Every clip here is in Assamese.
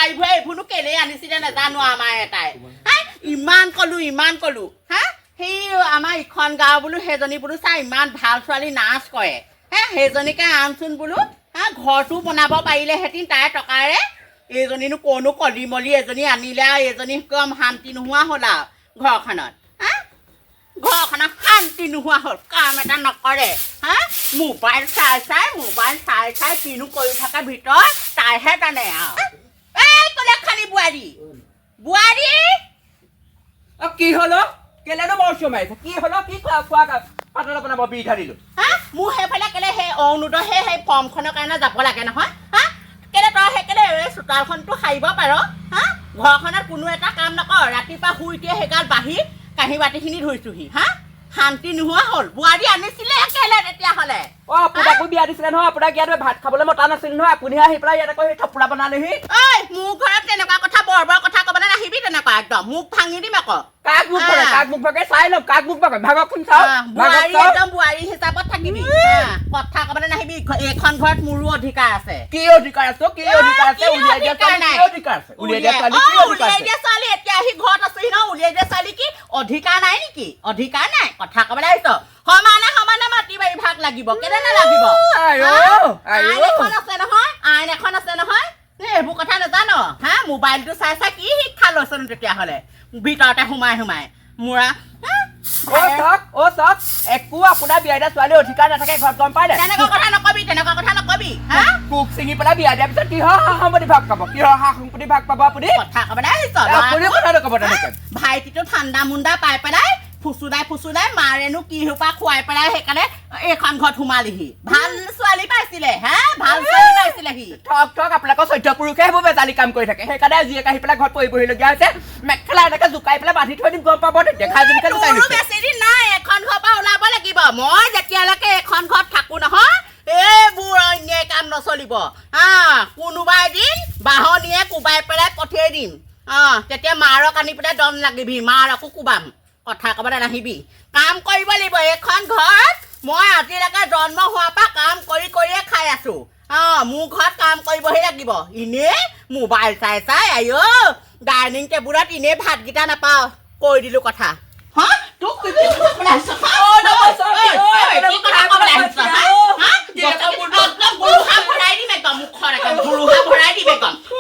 বোৱাৰীবোৰে এইবোৰনো কেলে আনিছিলে নাজানো আমাৰ এটাই হা ইমান কলো হা সেই আমাৰ ইখন গাঁও বোলো সেইজনী বোলো চা ইমান ভাল ছোৱালী নাচ কৰে হা সেইজনীকে আনচোন বোলো হা ঘৰটো বনাব পাৰিলে হেঁতিন তাই টকাৰে এইজনীনো কোনো কলিমলি এজনী আনিলে আৰু এজনী কম শান্তি নোহোৱা হ'ল আৰু ঘৰখনত হা ঘৰখনত শান্তি নোহোৱা হ'ল কাম এটা নকৰে হা মোবাইল চাই কিনো কৰি থকা ভিতৰত তাইহে জানে আৰু এই ক'লে খালি বোৱাৰী কি হলো কেলেনো মৰচো মাৰিছে কি হলো কি খোৱা পাতল বনাব বিধা দিলো হা মোৰ সেইফালে কেলে সেই অৰুণোদয় সেই ফৰ্মখনৰ কাৰণে যাব লাগে নহয় হা কেলে তই সেই কেলে চোতালখনটো সাৰিব পাৰ হা ঘৰখনত কোনো এটা কাম নকৰ ৰাতিপুৱা শুই উঠিয়ে সেইগাল বাঢ়ি কাঁহী বাতিখিনি ধুইছোহি হা শান্তি নোহোৱা হ'ল বোৱাৰী আনিছিলে কেলে তেতিয়াহ'লে আপোনাকো বিয়া দিছিলে নহয় আপোনাক ইয়াত ভাত খাবলৈ মতা নাছিল নহয় আপুনি আহি পেলাই ইয়াত আকৌ থপৰা বনালেহি ঐ মোৰ ঘৰত তেনেকুৱা কথা বৰ কথা ক'বলৈ নাহিবি তেনেকুৱা একদম মুখ ভাঙি দিম আকৌ কাক মুখ ভাগে চাই লওক কাক মুখ ভাগে ভাগকচোন চাওক বোৱাৰী একদম বোৱাৰী হিচাপত থাকিবি কথা ক'বলৈ নাহিবি এইখন ঘৰত মোৰো অধিকাৰ আছে কি অধিকাৰ আছে উলিয়াই দিয়া ছোৱালী এতিয়া আহি ঘৰত আছেহি ন উলিয়াই দিয়া ছোৱালী কি অধিকাৰ নাই নেকি অধিকাৰ নাই কথা ক'বলৈ আহিছ সমানে মাটি বাৰী ভাগ লাগিব কেলে নালাগিব আইন এখন আছে নহয় এইবোৰ কথা নাজানো হা মোবাইলটো চাই কি শিক্ষা লৈছনো তেতিয়াহ'লে ভিতৰতে সোমাই মোৰা চাওক একো আপোনাৰ বিয়া দিয়া ছোৱালী অধিকাৰ নাথাকে ঘৰত গম পাই তেনেকুৱা কথা নকবি হা কুক ছিঙি পেলাই বিয়া দিয়াৰ পিছত কিহৰ সা সম্পত্তি ভাগ পাব কিহৰ সা সম্পত্তি ভাগ পাব আপুনি কথা ক'বলৈ আহিছ কথাটো ক'ব তেনেকে ভাইটিটো ঠাণ্ডা মুণ্ডা পাই পেলাই ফুচুদাই মাৰেনো কি সোপা খুৱাই পেলাই সেইকাৰণে এইখন ঘৰত সোমালিহি ভাল ছোৱালী পাইছিলে হা ভাল ছোৱালী পাইছিলে সি ঠক আপোনালোকৰ চৈধ্য পুৰুষে সেইবোৰ বেজালি কাম কৰি থাকে সেইকাৰণে জীয়েক আহি পেলাই ঘৰত বহিলগীয়া হৈছে মেখেলা এনেকে জোকাই পেলাই বান্ধি থৈ দিম গম পাব দেখা যেনেকে জোকাই বেছি দিন নাই এখন ঘৰৰ পৰা ওলাব লাগিব মই যেতিয়ালৈকে এখন ঘৰত থাকো নহয় এইবোৰ অন্যায় কাম নচলিব হা কোনোবা এদিন বাহনীয়ে কোবাই পেলাই পঠিয়াই দিম তেতিয়া মাৰক আনি পেলাই দম লাগিবি মাৰকো কোবাম কথা ক'বলৈ নাহিবি কাম কৰিব লাগিব এইখন ঘৰত মই আজিলৈকে জন্ম হোৱাৰ পৰা কাম কৰিয়ে খাই আছো মোৰ ঘৰত কাম কৰিবহি লাগিব এনেই মোবাইল চাই ডাইনিং টেবুলত এনেই ভাতকেইটা নাপাওঁ কৈ দিলো কথা হা তোক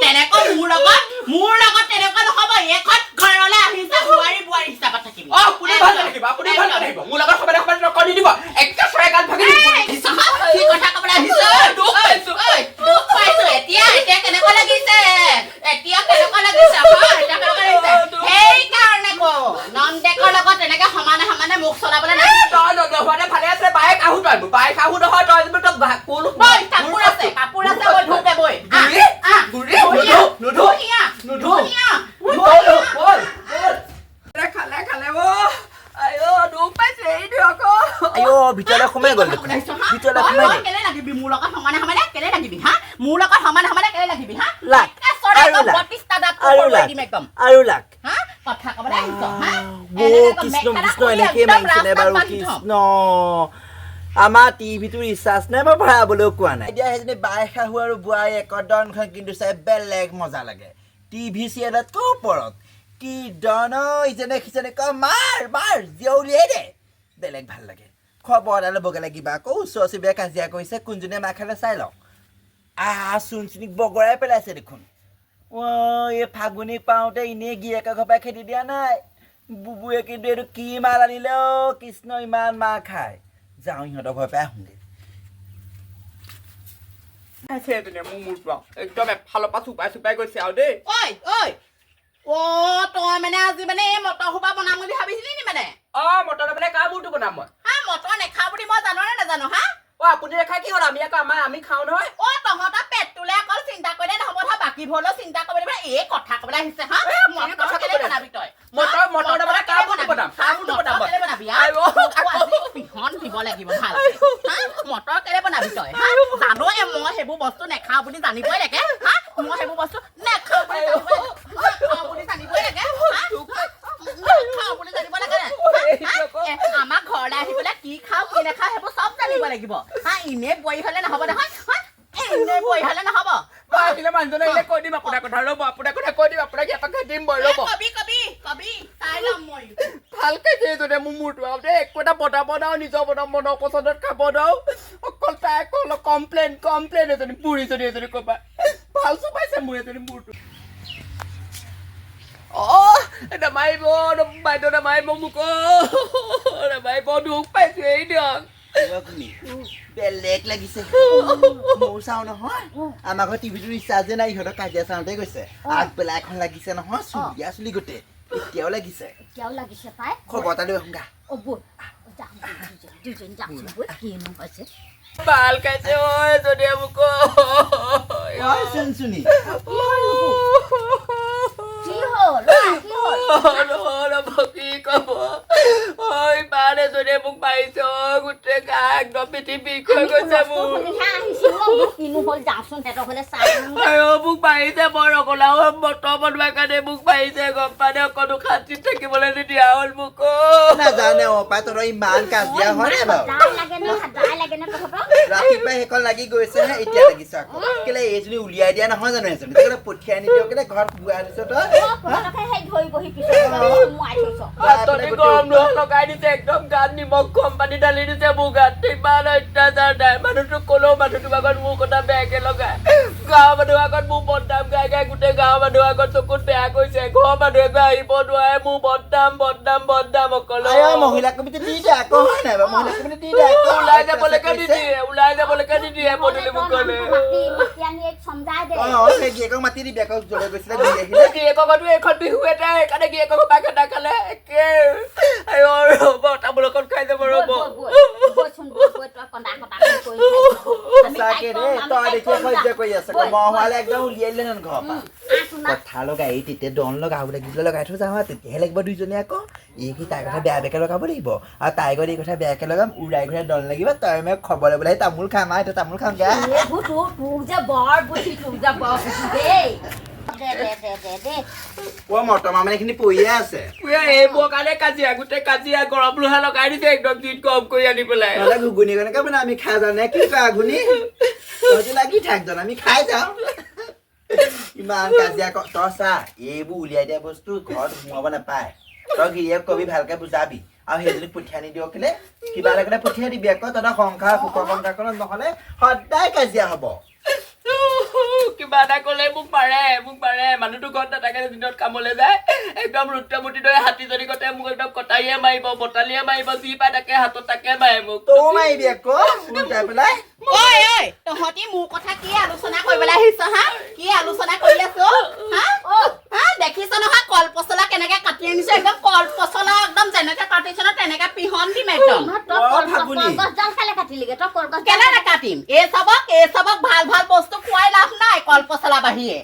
তেনেকৈ মোৰ লগত তেনেকুৱা নহ'ব এখন ঘৰলৈ আহিছে বোৱাৰী হিচাপত থাকিবি মোৰ লগত সমানে কৰি দিব একে চৰাই গাল ভাগি কি কথা ক'বলৈ আহিছ এতিয়া কেনেকুৱা লাগিছে সেইকাৰণে নন্দেকৰ লগত তেনেকে সমানে মুখ চলাবলৈ নাই ভালে আছে বাইক আহো নহয় তই কাপোৰ আছে মই ধুতে বৈ ভিতৰলৈ সোমাই গ'ল কেলে লাগিবি মোৰ লগত সমানে কেলে লাগিবি হা মোৰ লগত সমানে কেলে লাগিবি হা আৰু লাখ হা কথা ক'বলৈ আহিছ হা কৃষ্ণ এনেকে মাৰিছিলে বাৰু কৃষ্ণ আমাৰ টিভিটো ৰিচাৰ্জ নাই মই ভৰাবলৈও কোৱা নাই এতিয়া সেইজনী বাই শাহু আৰু বোৱাৰী একদমখন কিন্তু চাই বেলেগ মজা লাগে টিভি চিৰিয়েলতকৈ ওপৰত কি দন ইজনে সিজনে কয় মাৰ জিয় উলিয়াই দে বেলেগ ভাল লাগে খবৰ এটা ল'বগৈ লাগিব আকৌ ওচৰ চুবুৰীয়া কাজিয়া কৰিছে কোনজনে মাৰ খালে চাই লওঁ চুন চিনিক বগৰাই পেলাইছে দেখোন এই ফাগুনি পাওঁতে এনেই গিয়েকৰ ঘৰ পৰা খেদি দিয়া নাই বুবুৱে কিন্তু এইটো কি মাল আনিলে কৃষ্ণ ইমান মাৰ খায় যাওঁ ইহঁতৰ ঘৰৰ পৰা আহোঁগৈ একদম এফালৰ পৰা চুপাই গৈছে আৰু দেই তই মানে আজি মানে এই মটৰ সোপা বনাম বুলি ভাবিছিলি নি মানে মটৰ মানে কাৰ মূৰটো বনাম মই মটৰ নেখাওঁ বুলি মই জানো নে নাজানো হা আপুনি নেখাই কি হ'ল আমি খাওঁ নহয় তহঁতৰ পেটটোলে অকল চিন্তা কৰিলে নহ'ব নহয় বাকী ভৰলৈ চিন্তা কৰিব লাগিব এই কথা ক'বলৈ আহিছে হা মটৰ কেলে বনাবি তই মটৰ কাৰ মূৰটো বনাম পিহন দিব লাগিব ভাল মটৰ কেলে বনাবি তই জানোৱে মই সেইবোৰ বস্তু নেখাওঁ বুলি জানিবই লাগে হা মই সেইবোৰ বস্তু নেখাওঁ বুলি জানিবই লাগে আমাক ঘৰলৈ আহি পেলাই কি খাওঁ কি নাখাওঁ সেইবোৰ চব জানিব লাগিব হা এনে বহি হ'লে নহ'ব নহয় এনে বহি হ'লে নহ'ব আহিলে মানুহজনে আহিলে কৈ দিম আপোনাৰ কথা ৰ'ব আপোনাৰ কথা কৈ দিম আপোনাক এটা খাই দিম মই ৰ'ব কবি চাই ল'ম মই ভালকে সেইজনে মোৰ মূৰটো আৰু দেই একো এটা বনাব নোৱাৰো নিজৰ মনৰ পচন্দত খাব নোৱাৰো অকল তাই অকল কমপ্লেইন এজনী বুঢ়ীজনী এজনী ক'বা ভাল চপাইছে মোৰ এজনী মূৰটো নামাৰিব বাইদেউ নামাৰিব মোক নামাৰিব দুখ পাইছো এই দিয়ক বেলেগ লাগিছে মোৰ চাওঁ নহয় আমাৰ ঘৰত টিভিটো ৰিচাৰ্জ যে নাই ইহঁতৰ কাজিয়া চাওঁতে গৈছে আগবেলা এখন লাগিছে নহয় চুলিয়া চুলি গোটেই এতিয়াও লাগিছে তাই খবৰ এটা লৈ আহোঁ গা ভাল খাইছে ঐ যদি মোক চুনি কি কব ঐ পাৰে যদি মোক পাৰিছ গোটেই গা একদম পিঠি বিষ হৈ গৈছে মোৰ মোক পাৰিছে বৰ ৰকলাও মটৰ বনোৱাৰ কাৰণে মোক পাৰিছে গম পানে অকণো শান্তিত থাকিবলৈ নিদিয়া হ'ল মোক নাজানে অপাই তহঁতৰ ইমান কাজিয়া হয় নে বাৰু ৰাতিপুৱাই সেইখন লাগি গৈছেহে এতিয়া লাগিছে আকৌ কেলে এইজনী উলিয়াই দিয়া নহয় জানো এজনী কেলে পঠিয়াই নিদিয় কেলে ঘৰত বুঢ়া দিছ তই গৰম লোৱা লগাই দিছে একদম গাত নিমখ কম পানী ঢালি দিছে মোৰ গাত ইমান অত্যাচাৰ নাই মানুহটোক ক'লেও মানুহটোৰ আগত মোৰ কথা বেয়াকে লগাই গাঁৱৰ মানুহৰ আগত মোৰ বদনাম গাই গাই গোটেই গাঁৱৰ মানুহৰ আগত চকুত বেয়া কৰিছে ঘৰৰ মানুহে গৈ আহিব নোৱাৰে মোৰ বদনাম অকল মহিলা কমিটি দি দে আকৌ হয় নাই বাৰু মহিলা কমিটি দি দে ওলাই যাবলৈকে নিদিয়ে পদূলি মোক ক'লে সেই গিয়েকক মাতি দিবি আকৌ জ্বলাই গৈছিলে ঘূৰি আহিলে গিয়েকতো এইখন বিহু এটা সেইকাৰণে গিয়েকক বাক এটা খালে একে ৰ'ব তামোল অকণ খাই যাব ৰ'ব সঁচাকে দেই তই দেখি সহ্য কৰি আছ মহ হোৱালে একদম উলিয়াই দিলে ঘৰৰ পৰা কথা লগাই তেতিয়া দন লগাব লাগিব লগাই থৈ যাওঁ তেতিয়াহে লাগিব দুইজনী আকৌ এই তাইৰ কথা বেয়াকে লগাব লাগিব আৰু তাইৰ ঘৰত এই কথা বেয়াকে লগাম উৰাই ঘূৰাই দন লাগিব তই মই খবৰ ল'বলৈ তামোল খাম আৰু এতিয়া তামোল খাম গা মটৰ মামে এইখিনি পৰিয়ে আছে এইবোৰ কাৰণে কাজিয়া গোটেই কাজিয়া গৰম লোহা লগাই দিছে একদম দিন কম কৰি আনি পেলাই নহ'লে ঘুগুনি কেনেকে মানে আমি খাই যাওঁ নে কি কয় ঘুগুনি তহঁতি লাগি থাক জানো আমি খাই যাওঁ ইমান কাজিয়া তই চা এইবোৰ উলিয়াই দিয়া বস্তু ঘৰত সোমাব নাপায় তই গিৰিয়েক কবি ভালকে বুজাবি আৰু সেইজনীক পঠিয়াই নিদিয় কেলে কিবা এটা পঠিয়াই দিবি আকৌ তহঁতৰ সংসাৰ সুখৰ সংসাৰখনত নহ'লে সদায় কাজিয়া হ'ব কিবা এটা ক'লে মোক মাৰে মানুহটো ঘৰত নাথাকে দিনত কামলৈ যায় একদম ৰুদ্ৰমূৰ্তিৰ দৰে হাতীজনী গতে মোক একদম কটাৰীয়ে মাৰিব বটালীয়ে মাৰিব যি পায় তাকে হাতত তাকে মাৰে মোক তও মাৰিবি আকৌ উল্টাই পেলাই তহঁতি মোৰ কথা কি আলোচনা কৰিবলৈ আহিছ হা কি আলোচনা কৰি আছ দেখিছ নহয় কল পচলা কেনেকে কাটি আনিছো একদম কল পচলা একদম যেনেকে কাটিছ ন তেনেকে পিহন দিম একদম কেনে নাকাটিম এই চবক ভাল বস্তু খুৱাই লাভ নাই কল পচলা বাহিৰে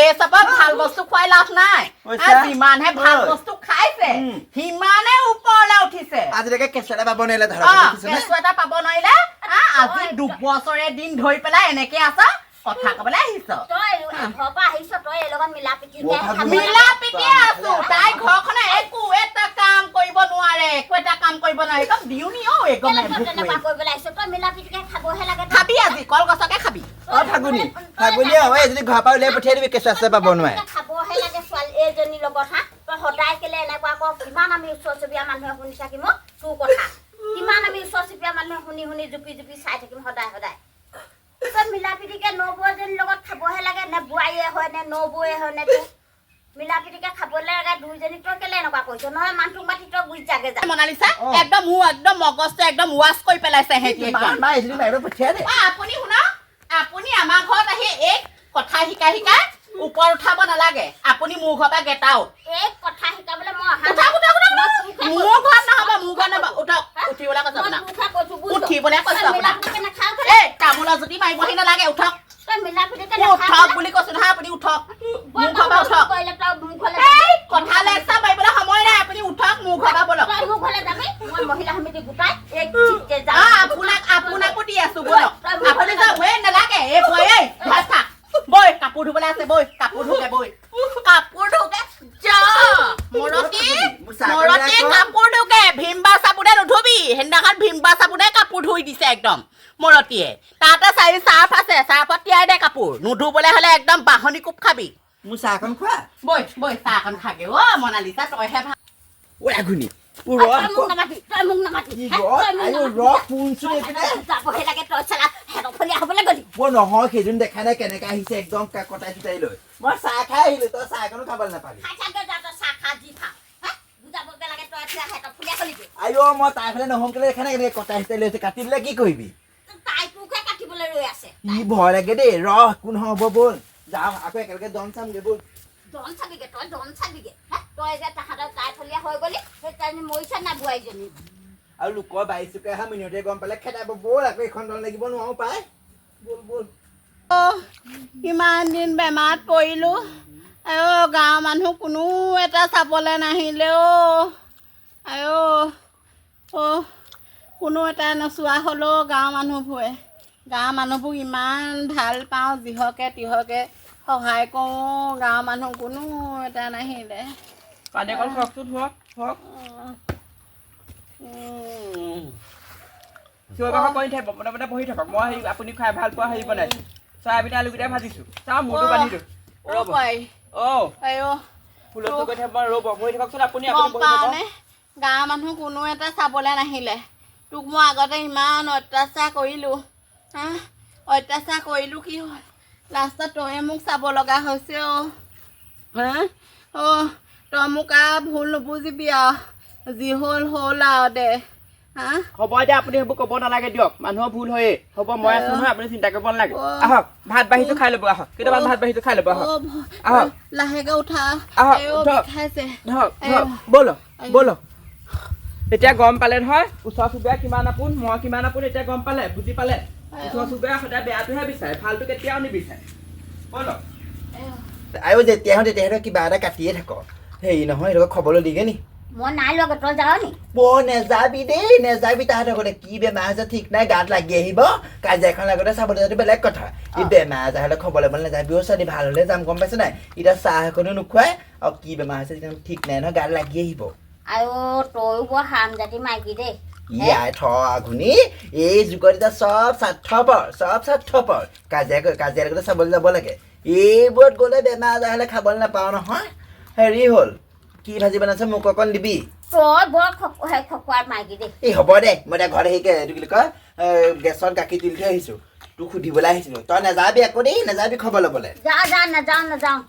এই চবক ভাল বস্তু খুৱাই লাভ নাই যিমানহে ভাল বস্তু খাইছে সিমানে ওপৰলৈ উঠিছে আজিলৈকে কেঁচু এটা পাব নোৱাৰিলে কেঁচু এটা পাব নোৱাৰিলে আজি 2 বছৰে দিন ধৰি পেলাই এনেকে আছ কথা কবলৈ আহিছ মিলা পিটি আছো তাই ঘৰখনে একো এটা কাম কৰিব নোৱাৰে একদম দিও নি খাবি আজি কলগছকে খাবি ফাগুনি এজনী ঘৰৰ পৰা উলিয়াই পঠিয়াই দিবি কেঁচু আছে পাব নোৱাৰে খাবহে লাগে ছোৱালী এইজনীৰ লগত হা তই সদায় কেলে এনেকুৱা আকৌ কিমান আমি ওচৰ চুবুৰীয়া মানুহে শুনি থাকিম তোৰ কথা কিমান আমি ওচৰ চুবুৰীয়া মানুহে শুনি জুপি চাই থাকিম সদায় তই মিলা পিটিকে নবৌজনীৰ লগত খাবহে লাগে নে বোৱাৰীয়ে হয় নে নবৌয়ে হয় নে তোৰ মিলা পিটিকে খাবলৈ লাগে দুইজনী তই কেলে এনেকুৱা কৰিছ নহয় মানুহটোক মাতি তই গুচি যাগে যা মনালিছা একদম মোৰ একদম মগজটো একদম ৱাছ কৰি পেলাইছে আপুনি শুনক আপুনি আমাৰ ঘৰত আহি এই কথা শিকাই ওপৰ উঠাব নালাগে আপুনি মোৰ ঘৰৰ পৰা গেট আউট এই কথা শিকাবলৈ মই অহা মোৰ ঘৰত নহ'ব উঠক উঠিবলৈ কৈছো আপোনাক উঠিবলৈ কৈছো আপোনাক এই তামোলৰ জুতি মাৰিবহি নালাগে উঠক উঠক বুলি কৈছো নহয় আপুনি উঠক মোৰ ঘৰৰ পৰা উঠক কথা লেকচাৰ মাৰিবলৈ সময় নাই আপুনি উঠক মোৰ ঘৰৰ পৰা বলক মহিলা সমিতি গোটাই আপোনাকো দি আছো বলক আপুনি নালাগে এই বৈ বৈ কাপোৰ ধুবলৈ আছে বৈ কাপোৰ ধুকে মৰতি কাপোৰ ধুকে ভীমবাৰ চাবোনে নুধুবি সেইদিনাখন ভীমবাৰ চাবোনে কাপোৰ ধুই দিছে একদম মৰতিয়ে তাতে চাৰ্ফ আছে চাৰ্ফত তিয়াই দে কাপোৰ নুধুবলৈ হ'লে একদম বাহনি কোপ খাবি মোৰ চাহকণ খোৱা বৈ চাহ অকণ খাগে মনালিছা তইহে ভাল ঐ আঘুনি মোক নামাতি তই মোক নামাতি যাবহে লাগে তই চালা হেৰফলীয়া হ'বলৈ গলি নহয় সেইজন দেখা নাই কেনেকে আহিছে একদম কটাই চুটাই লৈ মই চাহ খাই আহিলো তই চাহ এখনো খাবলৈ নাপালি চাহ খা যি খা বুজাবগে লাগে তই হেৰফলীয়া গলি মই তাই ফালে নহমকেলে দেখা নাই কেনেকে কটাই চুটাই লৈছে কাটি দিলে কি কৰিবি তাই তোকে কাটিবলৈ ৰৈ আছে ই ভয় লাগে দেই কোন হ'ব ব'ল যাওঁ আকৌ একেলগে দম চামগে ব'ল দন চাবিগে তই যে তাহাঁতৰ তাই ফলীয়া হৈ গলি সেই তাই মৰিছে না বোৱাৰীজনী আৰু লোকৰ বাইচুকে অহা মিনতে গম পালে খেদাব ব'ল আকৌ এখন দল লাগিব নোৱাৰো পাই ব'ল ইমান দিন বেমাৰত পৰিলোঁ গাঁৱৰ মানুহ কোনো এটা চাবলৈ নাহিলে কোনো এটা নচোৱা হ'লেও গাঁৱৰ মানুহবোৰ ইমান ভাল পাওঁ যিহকে তিহকে সহায় কৰোঁ গাঁৱৰ মানুহ কোনো এটা নাহিলে পানী অকণ খোৱাকচোন খোৱাক চিঞৰ কৰি থাক প্ৰথমতে বহি থাকক মই আপুনি খাই ভাল পোৱা হেৰি বনাইছোঁ চয়াবিন আলুকেইটাই ভাজিছোঁ চাওঁ মূৰটো বান্ধি দিওঁ ৰ'ব ফুলতো গৈ থাকিব ৰ'ব বহি থাককচোন আপুনি বহি থাকক গাঁৱৰ মানুহ কোনো এটা চাবলৈ নাহিলে তোক মই আগতে ইমান অত্যাচাৰ কৰিলোঁ কি হ'ল লাষ্টত তয়ে মোক চাব লগা হৈছে তই মোক ভুল নুবুজিবি যি হ'ল আৰু দে হ'ব এতিয়া আপুনি সেইবোৰ ক'ব নালাগে দিয়ক মানুহৰ ভুল হয়ে হ'ব মই আছোঁ নহয় আপুনি চিন্তা কৰিব নালাগে আহক ভাত বাঢ়িটো খাই ল'ব আহক কেইটামান ভাত বাঢ়িটো খাই ল'ব আহক আহক লাহেকে উঠা ব'লক এতিয়া গম পালে নহয় ওচৰ চুবুৰীয়া কিমান আপোন মই কিমান আপোন এতিয়া গম পালে বুজি পালে ওচৰ চুবুৰীয়া সদায় বেয়াটোহে বিচাৰে ভালটো কেতিয়াও নিবিচাৰে ব'লক আৰু তেতিয়াহ'লে কিবা এটা কাটিয়ে থাক হেৰি নহয় এইটো খবলৈ দিগে নি মই নাই লোৱা তই যাৱ নি নেযাবি দেই নেযাবি তাহাঁতৰ আগতে কি বেমাৰ হৈছে ঠিক নাই গাত লাগি আহিব কাজিয়াখন আগতে চাবলৈ যোৱাটো বেলেগ কথা ই বেমাৰ আজাৰ হ'লে খবৰ ল'বলৈ নাযাবি ছোৱালী ভাল হ'লে যাম গম পাইছ নাই এতিয়া চাহ এখনো নোখোৱাই আৰু কি বেমাৰ হৈছে ঠিক নাই নহয় গাত লাগি আহিব আৰু তয়ো বৰ হামজাতি মাইকী দেই ইয়াই আঘুনি এই যুগত এতিয়া চব স্বাৰ্থপৰ কাজিয়া লগতে চাবলৈ যাব লাগে এইবোৰত গ'লে বেমাৰ আজাৰ হ'লে খাবলৈ নাপাওঁ নহয় হেৰি হ'ল কি ভাজি বনাইছে মোক অকণ দিবি তই বৰ খকুৱাৰ মাইকী দেই এই হ'ব দে মই এতিয়া ঘৰত এইটো কি বুলি কয় গেছত গাখীৰ তুলি থৈ আহিছোঁ তোক সুধিবলৈ আহিছিলোঁ তই নাযাবি আকৌ দেই নাযাবি খবৰ ল'বলৈ নাযাওঁ